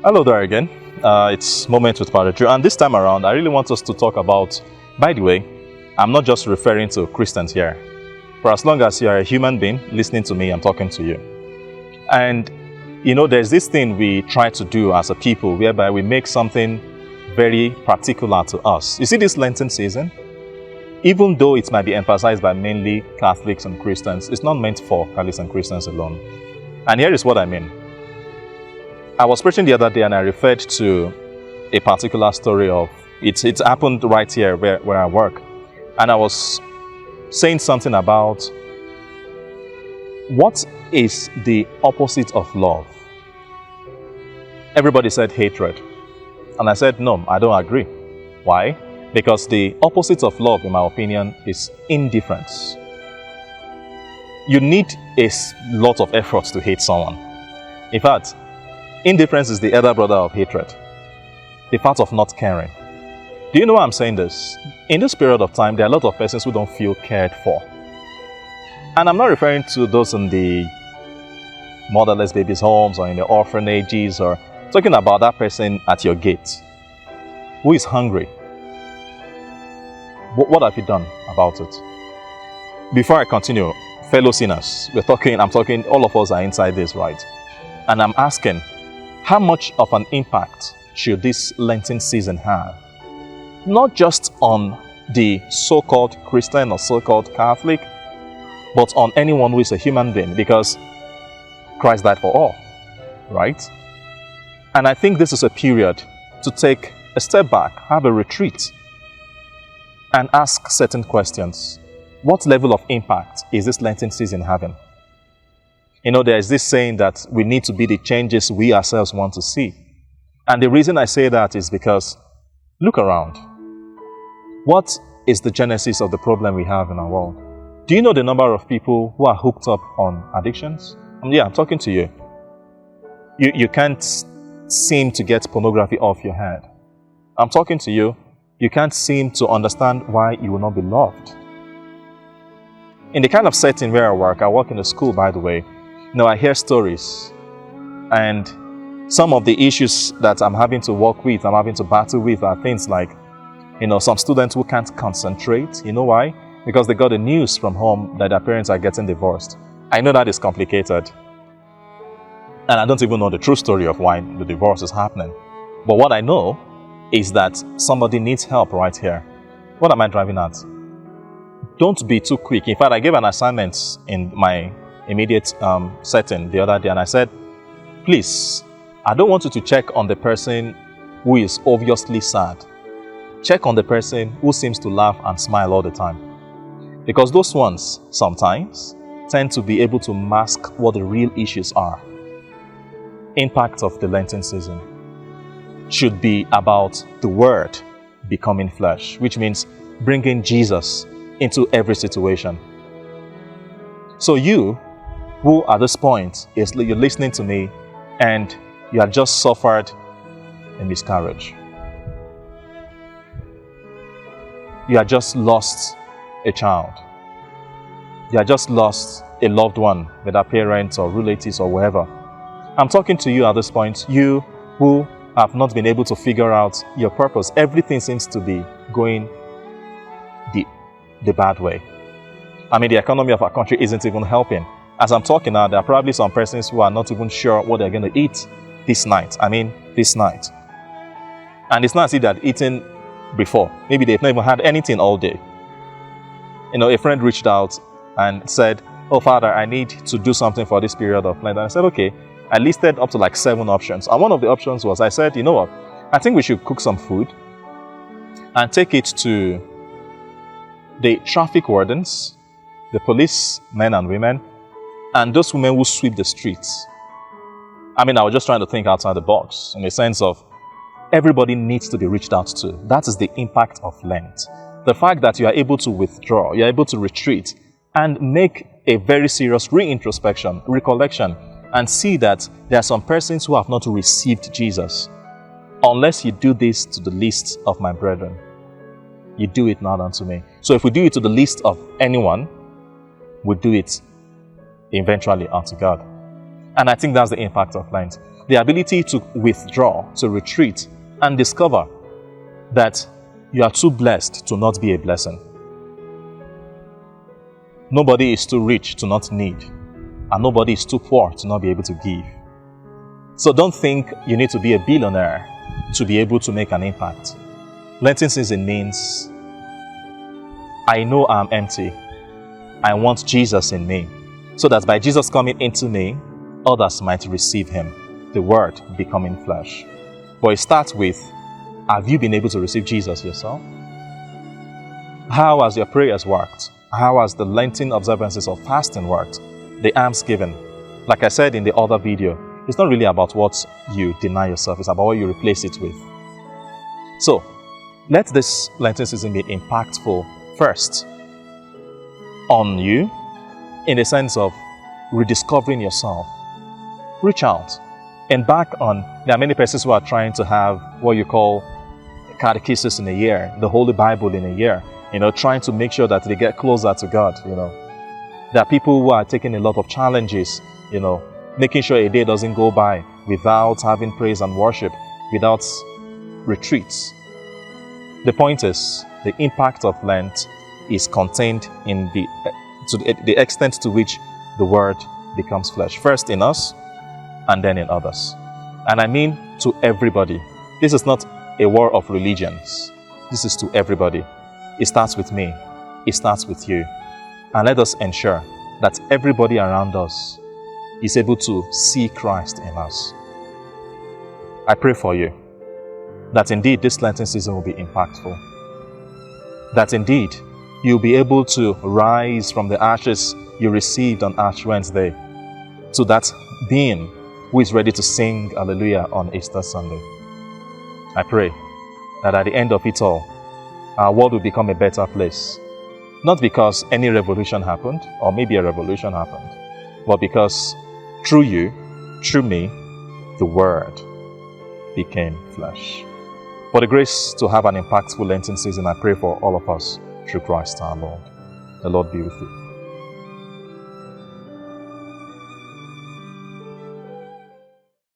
Hello there again. It's Moment with Padrejobada, and this time around, I really want us to talk about, by the way, I'm not just referring to Christians here. For as long as you are a human being listening to me, I'm talking to you. And, there's this thing we try to do as a people whereby we make something very particular to us. You see this Lenten season? Even though it might be emphasized by mainly Catholics and Christians, it's not meant for Catholics and Christians alone. And here is what I mean. I was preaching the other day and I referred to a particular story of, it happened right here where I work. And I was saying something about what is the opposite of love. Everybody said hatred. And I said, no, I don't agree. Why? Because the opposite of love, in my opinion, is indifference. You need a lot of effort to hate someone. In fact, indifference is the elder brother of hatred, the fact of not caring. Do you know why I'm saying this? In this period of time, there are a lot of persons who don't feel cared for. And I'm not referring to those in the motherless babies' homes or in the orphanages, or talking about that person at your gate who is hungry. What have you done about it? Before I continue, fellow sinners, I'm talking, all of us are inside this, right? And I'm asking, how much of an impact should this Lenten season have? Not just on the so-called Christian or so-called Catholic, but on anyone who is a human being, because Christ died for all, right? And I think this is a period to take a step back, have a retreat, and ask certain questions. What level of impact is this Lenten season having? There's this saying that we need to be the changes we ourselves want to see. And the reason I say that is because, look around. What is the genesis of the problem we have in our world? Do you know the number of people who are hooked up on addictions? I'm talking to you. You can't seem to get pornography off your head. I'm talking to you. You can't seem to understand why you will not be loved. In the kind of setting where I work in a school, by the way, I hear stories, and some of the issues that I'm having to work with, I'm having to battle with, are things like, some students who can't concentrate. You know why? Because they got the news from home that their parents are getting divorced. I know that is complicated, and I don't even know the true story of why the divorce is happening. But what I know is that somebody needs help right here. What am I driving at? Don't be too quick. In fact, I gave an assignment in my immediate setting the other day, and I said, please, I don't want you to check on the person who is obviously sad. Check on the person who seems to laugh and smile all the time. Because those ones, sometimes, tend to be able to mask what the real issues are. Impact of the Lenten season should be about the Word becoming flesh, which means bringing Jesus into every situation. So you, who at this point you're listening to me and you have just suffered a miscarriage, you have just lost a child, you have just lost a loved one, whether parents or relatives or whoever. I'm talking to you at this point, you who have not been able to figure out your purpose. Everything seems to be going the bad way. The economy of our country isn't even helping. As I'm talking now, there are probably some persons who are not even sure what they're going to eat this night. This night. And it's not as if they've eaten before. Maybe they've never had anything all day. A friend reached out and said, oh, Father, I need to do something for this period of Lent. And I said, okay. I listed up to like 7 options. And one of the options was, I said, you know what? I think we should cook some food and take it to the traffic wardens, the police men and women, and those women who sweep the streets. I was just trying to think outside the box in the sense of everybody needs to be reached out to. That is the impact of Lent. The fact that you are able to withdraw, you are able to retreat and make a very serious reintrospection, recollection, and see that there are some persons who have not received Jesus. Unless you do this to the least of my brethren, you do it not unto me. So if we do it to the least of anyone, we do it eventually unto God. And I think that's the impact of Lent. the ability to withdraw, to retreat, and discover that you are too blessed to not be a blessing. Nobody is too rich to not need, and nobody is too poor to not be able to give. So don't think you need to be a billionaire to be able to make an impact. Lenten season means, I know I'm empty. I want Jesus in me, so that by Jesus coming into me, others might receive him, the Word becoming flesh. But it starts with, have you been able to receive Jesus yourself? How has your prayers worked? How has the Lenten observances of fasting worked? The almsgiving. Like I said in the other video, it's not really about what you deny yourself, it's about what you replace it with. So, let this Lenten season be impactful first on you, in the sense of rediscovering yourself. Reach out. Embark on, there are many persons who are trying to have what you call catechesis in a year, the Holy Bible in a year, trying to make sure that they get closer to God, There are people who are taking a lot of challenges, making sure a day doesn't go by without having praise and worship, without retreats. The point is, the impact of Lent is contained in the extent to which the Word becomes flesh. First in us, and then in others. And I mean to everybody. This is not a war of religions. This is to everybody. It starts with me. It starts with you. And let us ensure that everybody around us is able to see Christ in us. I pray for you that indeed this Lenten season will be impactful. That indeed you'll be able to rise from the ashes you received on Ash Wednesday to that being who is ready to sing Hallelujah on Easter Sunday. I pray that at the end of it all, our world will become a better place. Not because any revolution happened, or maybe a revolution happened, but because through you, through me, the Word became flesh. For the grace to have an impactful Lenten season, I pray for all of us through Christ our Lord. The Lord be with you.